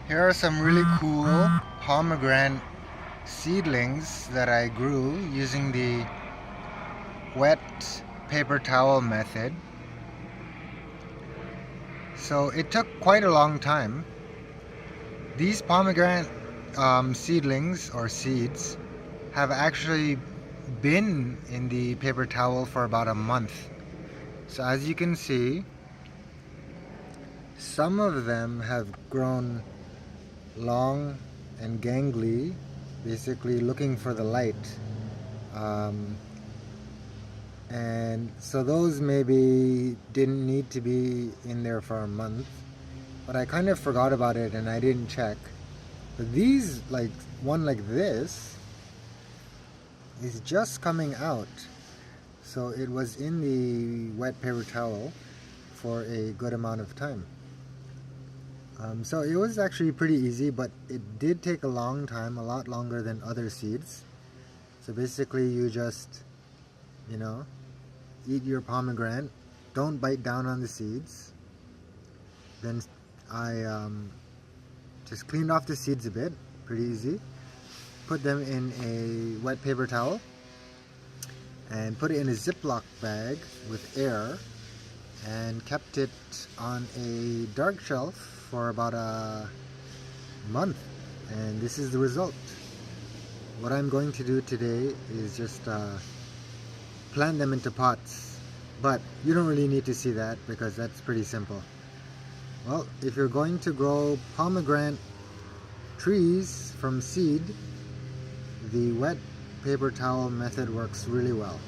Here are some really cool pomegranate seedlings that I grew using the wet paper towel method. So it took quite a long time. These pomegranate seedlings or seeds have actually been in the paper towel for about a month. So as you can see, some of them have grown long and gangly, basically looking for the light. Um, and so those maybe didn't need to be in there for a month, but I kind of forgot about it and I didn't check. But these, like one like this, is just coming out. So it was in the wet paper towel for a good amount of time. So it was actually pretty easy, but it did take a long time, a lot longer than other seeds. So basically you just, eat your pomegranate, don't bite down on the seeds. Then I just cleaned off the seeds a bit, pretty easy. Put them in a wet paper towel and put it in a Ziploc bag with air and kept it on a dark shelf for about a month, and this is the result. What I'm going to do today is just plant them into pots, but you don't really need to see that because that's pretty simple. Well, if you're going to grow pomegranate trees from seed, the wet paper towel method works really well.